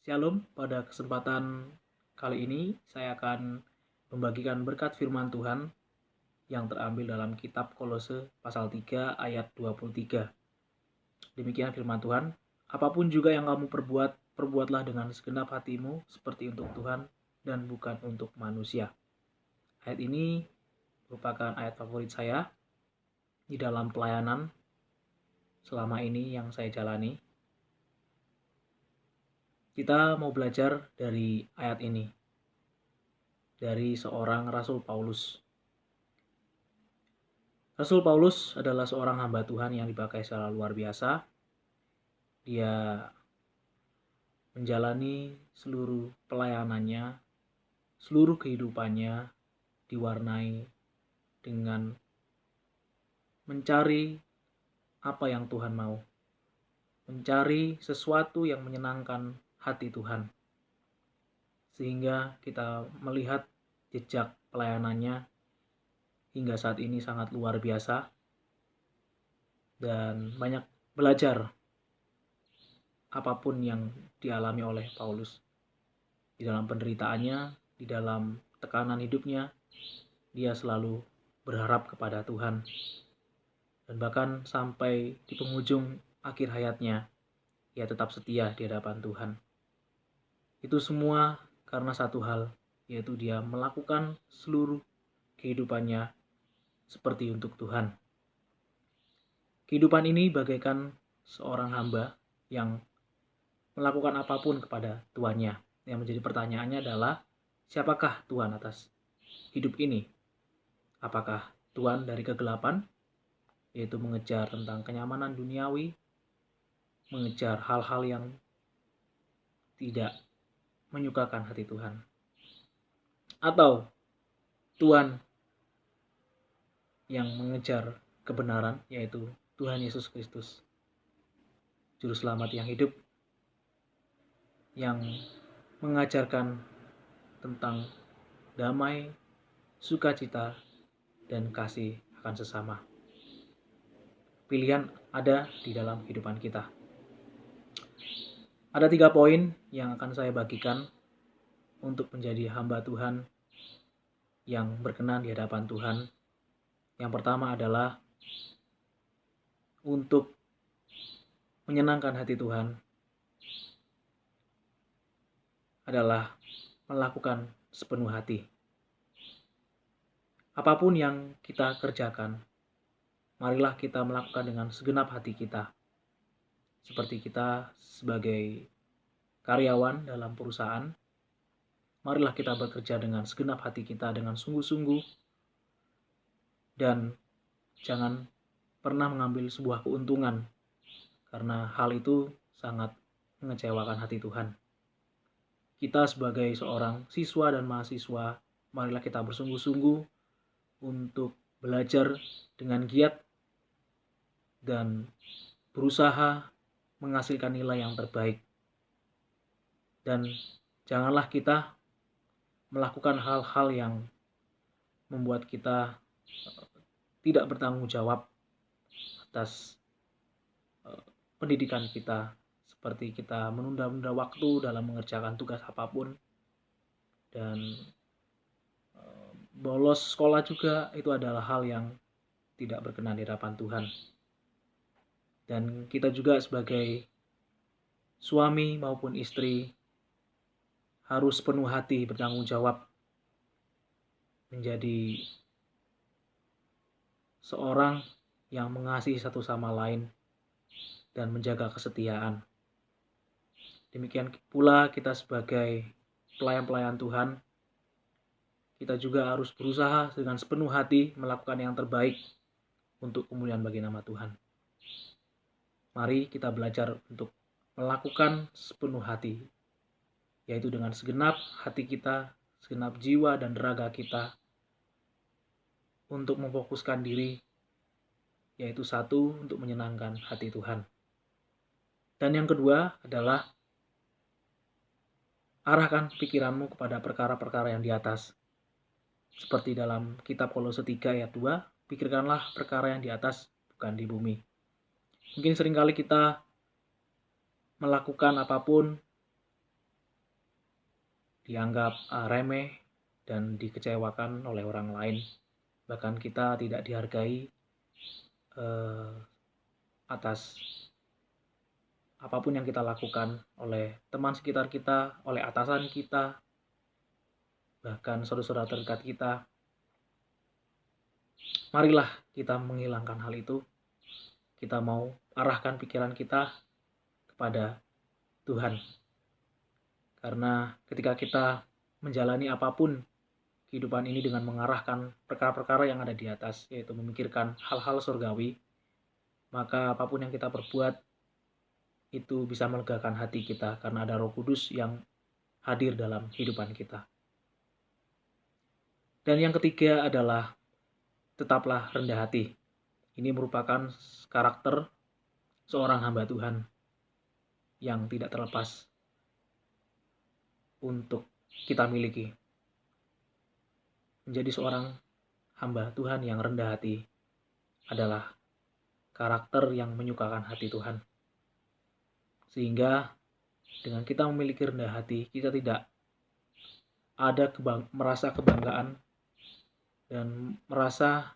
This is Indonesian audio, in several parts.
Shalom, pada kesempatan kali ini saya akan membagikan berkat firman Tuhan yang terambil dalam kitab Kolose pasal 3 ayat 23. Demikian firman Tuhan, apapun juga yang kamu perbuat, perbuatlah dengan segenap hatimu seperti untuk Tuhan dan bukan untuk manusia. Ayat ini merupakan ayat favorit saya di dalam pelayanan selama ini yang saya jalani. Kita mau belajar dari ayat ini, dari seorang Rasul Paulus. Rasul Paulus adalah seorang hamba Tuhan yang dipakai secara luar biasa. Dia menjalani seluruh pelayanannya, seluruh kehidupannya diwarnai dengan mencari apa yang Tuhan mau, mencari sesuatu yang menyenangkan hati Tuhan. Sehingga kita melihat jejak pelayanannya hingga saat ini sangat luar biasa dan banyak belajar apapun yang dialami oleh Paulus. Di dalam penderitaannya, di dalam tekanan hidupnya, dia selalu berharap kepada Tuhan. Dan bahkan sampai di penghujung akhir hayatnya, ia tetap setia di hadapan Tuhan. Itu semua karena satu hal, yaitu dia melakukan seluruh kehidupannya seperti untuk Tuhan. Kehidupan ini bagaikan seorang hamba yang melakukan apapun kepada tuannya. Yang menjadi pertanyaannya adalah, siapakah Tuhan atas hidup ini? Apakah Tuhan dari kegelapan, yaitu mengejar tentang kenyamanan duniawi, mengejar hal-hal yang tidak menyukakan hati Tuhan? Atau Tuhan yang mengejar kebenaran, yaitu Tuhan Yesus Kristus, Juru Selamat yang hidup, yang mengajarkan tentang damai, sukacita, dan kasih akan sesama. Pilihan ada di dalam kehidupan kita. Ada 3 poin yang akan saya bagikan untuk menjadi hamba Tuhan yang berkenan di hadapan Tuhan. Yang pertama adalah untuk menyenangkan hati Tuhan adalah melakukan sepenuh hati. Apapun yang kita kerjakan, marilah kita melakukan dengan segenap hati kita. Seperti kita sebagai karyawan dalam perusahaan, marilah kita bekerja dengan segenap hati kita, dengan sungguh-sungguh, dan jangan pernah mengambil sebuah keuntungan, karena hal itu sangat mengecewakan hati Tuhan. Kita sebagai seorang siswa dan mahasiswa, marilah kita bersungguh-sungguh untuk belajar dengan giat dan berusaha menghasilkan nilai yang terbaik. Dan janganlah kita melakukan hal-hal yang membuat kita tidak bertanggung jawab atas pendidikan kita, seperti kita menunda-nunda waktu dalam mengerjakan tugas apapun, dan bolos sekolah juga itu adalah hal yang tidak berkenan di hadapan Tuhan. Dan kita juga sebagai suami maupun istri harus penuh hati bertanggung jawab menjadi seorang yang mengasihi satu sama lain dan menjaga kesetiaan. Demikian pula kita sebagai pelayan-pelayan Tuhan, kita juga harus berusaha dengan sepenuh hati melakukan yang terbaik untuk kemuliaan bagi nama Tuhan. Mari kita belajar untuk melakukan sepenuh hati, yaitu dengan segenap hati kita, segenap jiwa dan raga kita, untuk memfokuskan diri, yaitu satu, untuk menyenangkan hati Tuhan. Dan yang kedua adalah arahkan pikiranmu kepada perkara-perkara yang di atas. Seperti dalam kitab Kolose 3 ayat 2, pikirkanlah perkara yang di atas, bukan di bumi. Mungkin seringkali kita melakukan apapun dianggap remeh dan dikecewakan oleh orang lain. Bahkan kita tidak dihargai atas apapun yang kita lakukan oleh teman sekitar kita, oleh atasan kita, bahkan saudara-saudara terdekat kita. Marilah kita menghilangkan hal itu. Kita mau arahkan pikiran kita kepada Tuhan. Karena ketika kita menjalani apapun kehidupan ini dengan mengarahkan perkara-perkara yang ada di atas, yaitu memikirkan hal-hal surgawi, maka apapun yang kita perbuat itu bisa melegakan hati kita karena ada Roh Kudus yang hadir dalam kehidupan kita. Dan yang ketiga adalah tetaplah rendah hati. Ini merupakan karakter seorang hamba Tuhan yang tidak terlepas untuk kita miliki. Menjadi seorang hamba Tuhan yang rendah hati adalah karakter yang menyukakan hati Tuhan. Sehingga dengan kita memiliki rendah hati, kita tidak ada merasa kebanggaan dan merasa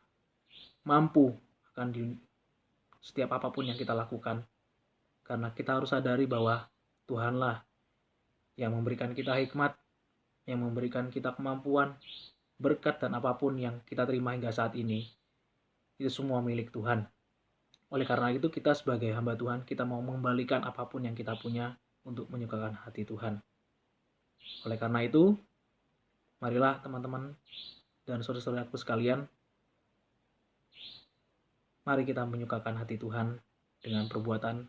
mampu akan di setiap apapun yang kita lakukan. Karena kita harus sadari bahwa Tuhanlah yang memberikan kita hikmat, yang memberikan kita kemampuan, berkat dan apapun yang kita terima hingga saat ini. Itu semua milik Tuhan. Oleh karena itu kita sebagai hamba Tuhan, kita mau mengembalikan apapun yang kita punya untuk menyukakan hati Tuhan. Oleh karena itu, marilah teman-teman dan saudara-saudaraku sekalian, mari kita menyukakan hati Tuhan dengan perbuatan,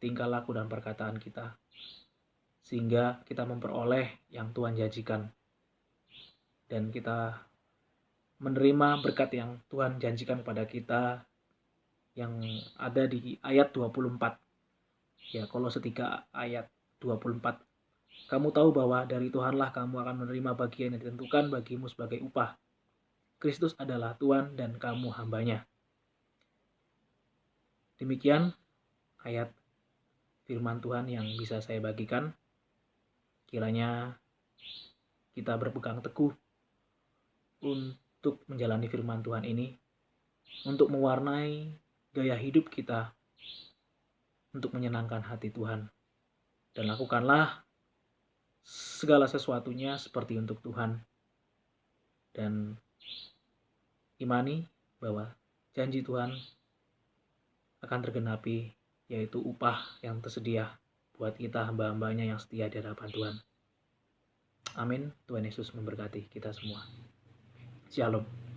tingkah laku dan perkataan kita. Sehingga kita memperoleh yang Tuhan janjikan. Dan kita menerima berkat yang Tuhan janjikan kepada kita yang ada di ayat 24. Ya, Kolose 3 ayat 24. Kamu tahu bahwa dari Tuhanlah kamu akan menerima bagian yang ditentukan bagimu sebagai upah. Kristus adalah Tuhan dan kamu hambanya. Demikian ayat firman Tuhan yang bisa saya bagikan. Kiranya kita berpegang teguh untuk menjalani firman Tuhan ini, untuk mewarnai gaya hidup kita, untuk menyenangkan hati Tuhan. Dan lakukanlah segala sesuatunya seperti untuk Tuhan. Dan imani bahwa janji Tuhan akan tergenapi, yaitu upah yang tersedia buat kita hamba-hambanya yang setia di hadapan Tuhan. Amin. Tuhan Yesus memberkati kita semua. Shalom.